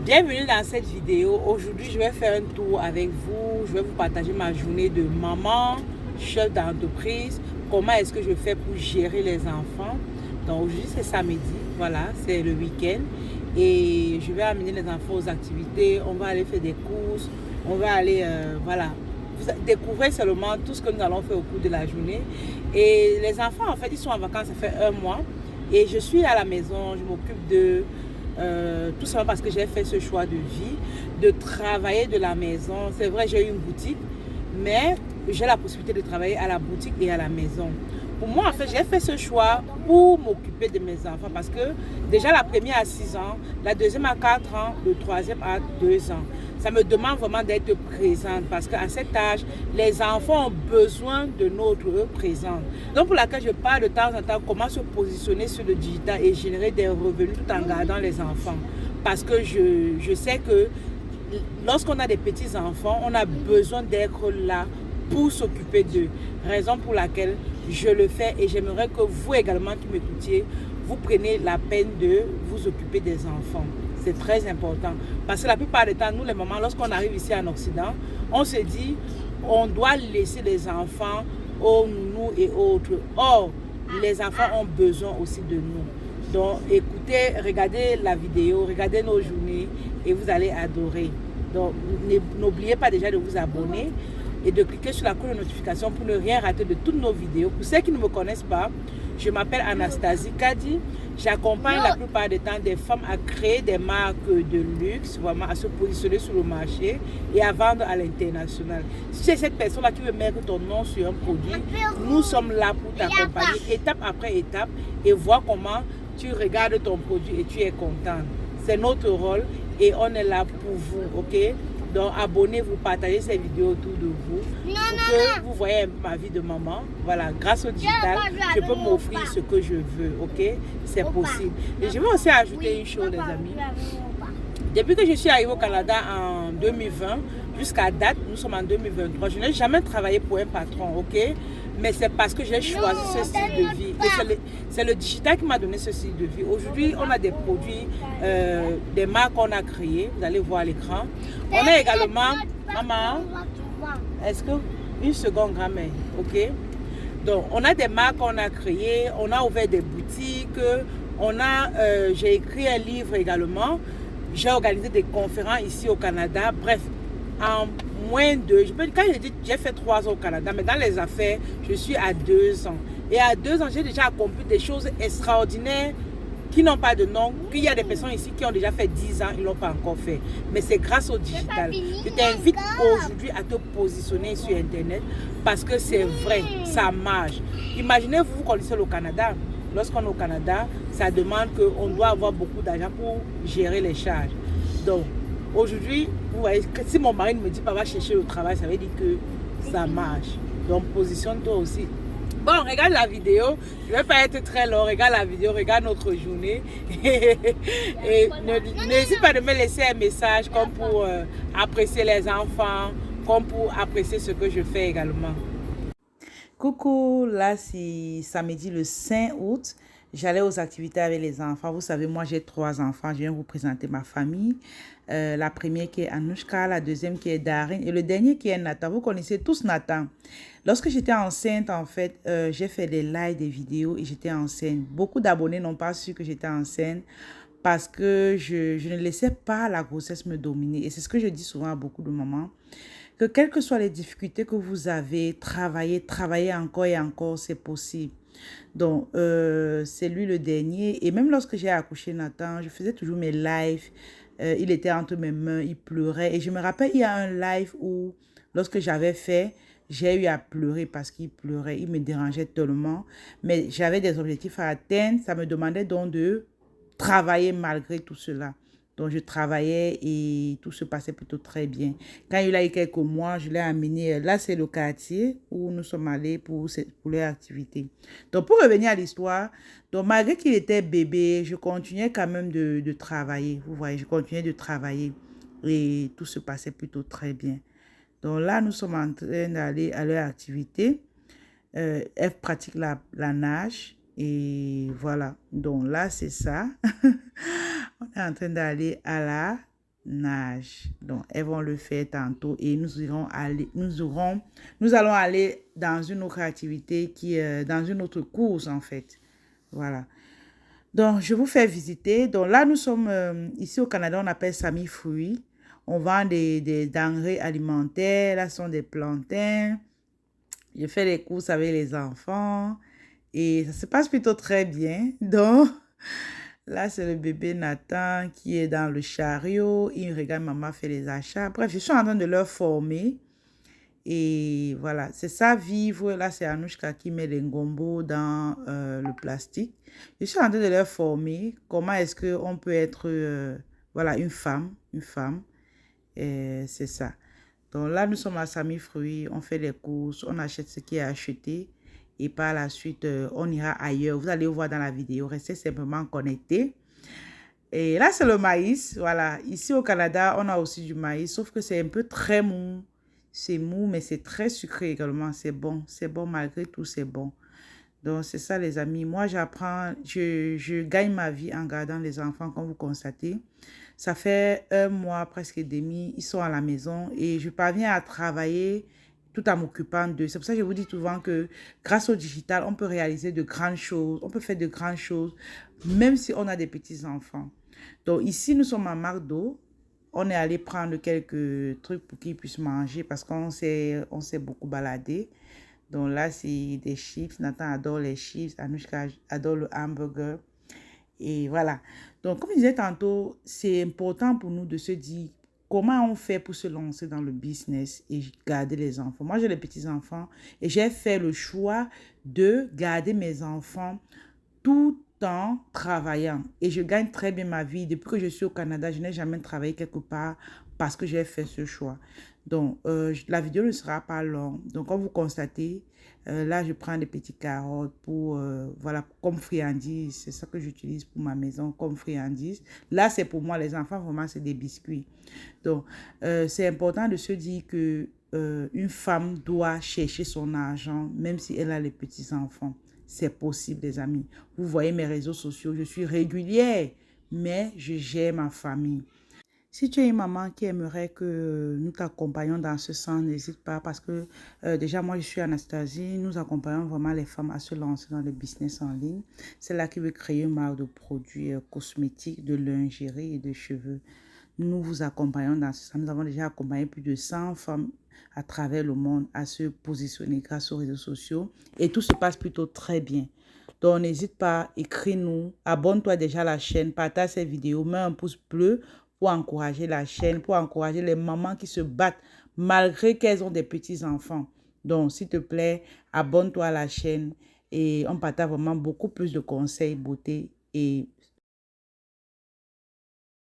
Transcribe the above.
Bienvenue dans cette vidéo. Aujourd'hui, je vais faire un tour avec vous. Je vais vous partager ma journée de maman, chef d'entreprise. Comment est-ce que je fais pour gérer les enfants. Donc aujourd'hui, c'est samedi. Voilà, c'est le week-end. Et je vais amener les enfants aux activités. On va aller faire des courses. On va aller, voilà. Vous découvrez seulement tout ce que nous allons faire au cours de la journée. Et les enfants, en fait, ils sont en vacances, ça fait un mois. Et je suis à la maison, je m'occupe de... tout simplement parce que j'ai fait ce choix de vie, de travailler de la maison. C'est vrai, j'ai eu une boutique, mais j'ai la possibilité de travailler à la boutique et à la maison. Pour moi, en fait, j'ai fait ce choix pour m'occuper de mes enfants parce que déjà la première a 6 ans, la deuxième a 4 ans, le troisième a 2 ans. Ça me demande vraiment d'être présente parce qu'à cet âge, les enfants ont besoin de notre présence. Donc pour laquelle je parle de temps en temps comment se positionner sur le digital et générer des revenus tout en gardant les enfants. Parce que je sais que lorsqu'on a des petits-enfants, on a besoin d'être là pour s'occuper d'eux. Raison pour laquelle je le fais et j'aimerais que vous également qui m'écoutiez, vous preniez la peine de vous occuper des enfants. C'est très important. Parce que la plupart du temps, nous les mamans, lorsqu'on arrive ici en Occident, on se dit, on doit laisser les enfants aux nounous et autres. Or, les enfants ont besoin aussi de nous. Donc, écoutez, regardez la vidéo, regardez nos journées et vous allez adorer. Donc, n'oubliez pas déjà de vous abonner et de cliquer sur la cloche de notification pour ne rien rater de toutes nos vidéos. Pour ceux qui ne me connaissent pas, je m'appelle Anastasie Kadi. J'accompagne la plupart du temps des femmes à créer des marques de luxe, vraiment à se positionner sur le marché et à vendre à l'international. Si c'est cette personne-là qui veut mettre ton nom sur un produit, nous sommes là pour t'accompagner étape après étape et voir comment tu regardes ton produit et tu es content. C'est notre rôle et on est là pour vous, ok? Donc abonnez-vous, partagez ces vidéos autour de vous pour que vous voyez ma vie de maman. Voilà, grâce au digital, je peux m'offrir ce que je veux, ok? C'est possible. Et je vais aussi ajouter une chose, les amis. Depuis que je suis arrivée au Canada en 2020, jusqu'à date, nous sommes en 2023, je n'ai jamais travaillé pour un patron, ok? Mais c'est parce que j'ai choisi ce style de vie. C'est le digital qui m'a donné ce style de vie. Aujourd'hui, on a des produits, des marques qu'on a créées. Vous allez voir à l'écran. On a également, maman, est-ce que, une seconde grand-mère, ok? Donc, on a des marques qu'on a créées, on a ouvert des boutiques, j'ai écrit un livre également. J'ai organisé des conférences ici au Canada. Bref, en moins de... Quand j'ai dit j'ai fait 3 ans au Canada, mais dans les affaires, je suis à 2 ans. Et à 2 ans, j'ai déjà accompli des choses extraordinaires qui n'ont pas de nom, qu'il y a des personnes ici qui ont déjà fait 10 ans, ils ne l'ont pas encore fait. Mais c'est grâce au digital. Je t'invite aujourd'hui à te positionner sur Internet parce que c'est vrai, ça marche. Imaginez, vous connaissez le Canada. Lorsqu'on est au Canada, ça demande qu'on doit avoir beaucoup d'argent pour gérer les charges. Donc, aujourd'hui, vous voyez, si mon mari me dit pas va chercher le travail, ça veut dire que ça marche. Donc, positionne-toi aussi. Bon, regarde la vidéo. Je ne vais pas être très long. Regarde la vidéo, regarde notre journée. Et n'hésite pas de me laisser un message comme pour apprécier les enfants, comme pour apprécier ce que je fais également. Coucou, là c'est samedi le 5 août. J'allais aux activités avec les enfants. Vous savez, moi j'ai 3 enfants. Je viens vous présenter ma famille. La première qui est Anouchka, la deuxième qui est Darine et le dernier qui est Nathan. Vous connaissez tous Nathan. Lorsque j'étais enceinte, en fait, j'ai fait des lives, des vidéos et j'étais enceinte. Beaucoup d'abonnés n'ont pas su que j'étais enceinte parce que je ne laissais pas la grossesse me dominer. Et c'est ce que je dis souvent à beaucoup de mamans. Que quelles que soient les difficultés que vous avez, travaillez encore et encore, c'est possible. Donc, c'est lui le dernier. Et même lorsque j'ai accouché Nathan, je faisais toujours mes lives. Il était entre mes mains, il pleurait. Et je me rappelle, il y a un live où, lorsque j'avais fait, j'ai eu à pleurer parce qu'il pleurait. Il me dérangeait tellement. Mais j'avais des objectifs à atteindre. Ça me demandait donc de travailler malgré tout cela. Donc, je travaillais et tout se passait plutôt très bien. Quand il a eu quelques mois, je l'ai amené. Là, c'est le quartier où nous sommes allés pour leur activité. Donc, pour revenir à l'histoire, donc malgré qu'il était bébé, je continuais quand même de travailler. Vous voyez, je continuais de travailler et tout se passait plutôt très bien. Donc là, nous sommes en train d'aller à leur activité. Elle pratique la nage. Et voilà. Donc là, c'est ça. On est en train d'aller à la nage. Donc, elles vont le faire tantôt et nous allons aller dans une autre activité qui est dans une autre course en fait. Voilà. Donc, je vous fais visiter. Donc là, nous sommes ici au Canada, on appelle ça mi-fruits. On vend des denrées alimentaires. Là, ce sont des plantains. Je fais les courses avec les enfants et ça se passe plutôt très bien. Donc, là, c'est le bébé Nathan qui est dans le chariot. Il regarde maman faire les achats. Bref, je suis en train de leur former. Et voilà, c'est ça, vivre. Là, c'est Anouchka qui met les ngombos dans le plastique. Je suis en train de leur former comment est-ce qu'on peut être, voilà, une femme, une femme. C'est ça. Donc là, nous sommes à Sami Fruits, on fait les courses, on achète ce qui est acheté et par la suite, on ira ailleurs. Vous allez voir dans la vidéo, restez simplement connectés. Et là, c'est le maïs. Voilà, ici au Canada, on a aussi du maïs, sauf que c'est un peu très mou. C'est mou, mais c'est très sucré également. C'est bon, malgré tout, c'est bon. Donc, c'est ça, les amis. Moi, j'apprends, je gagne ma vie en gardant les enfants, comme vous constatez. Ça fait 1 mois presque et demi, ils sont à la maison et je parviens à travailler tout en m'occupant d'eux. C'est pour ça que je vous dis souvent que grâce au digital, on peut réaliser de grandes choses, on peut faire de grandes choses, même si on a des petits-enfants. Donc ici, nous sommes à Mardo. On est allé prendre quelques trucs pour qu'ils puissent manger parce on s'est beaucoup baladé. Donc là, c'est des chips. Nathan adore les chips. Anouchka adore le hamburger. Et voilà. Donc, comme je disais tantôt, c'est important pour nous de se dire comment on fait pour se lancer dans le business et garder les enfants. Moi, j'ai les petits-enfants et j'ai fait le choix de garder mes enfants tout en travaillant. Et je gagne très bien ma vie. Depuis que je suis au Canada, je n'ai jamais travaillé quelque part parce que j'ai fait ce choix. Donc, la vidéo ne sera pas longue. Donc, comme vous constatez, là, je prends des petites carottes pour, voilà, comme friandises. C'est ça que j'utilise pour ma maison comme friandises. Là, c'est pour moi, les enfants, vraiment, c'est des biscuits. Donc, c'est important de se dire que une femme doit chercher son argent, même si elle a les petits-enfants. C'est possible, les amis. Vous voyez mes réseaux sociaux, je suis régulière, mais je gère ma famille. Si tu es une maman qui aimerait que nous t'accompagnions dans ce sens, n'hésite pas parce que déjà moi je suis Anastasie, nous accompagnons vraiment les femmes à se lancer dans le business en ligne. C'est là qui veut créer une marque de produits cosmétiques, de lingerie et de cheveux. Nous vous accompagnons dans ce sens. Nous avons déjà accompagné plus de 100 femmes à travers le monde à se positionner grâce aux réseaux sociaux et tout se passe plutôt très bien. Donc, n'hésite pas, écris-nous, abonne-toi déjà à la chaîne, partage cette vidéo, mets un pouce bleu pour encourager la chaîne, pour encourager les mamans qui se battent malgré qu'elles ont des petits-enfants. Donc, s'il te plaît, abonne-toi à la chaîne et on partage vraiment beaucoup plus de conseils beauté et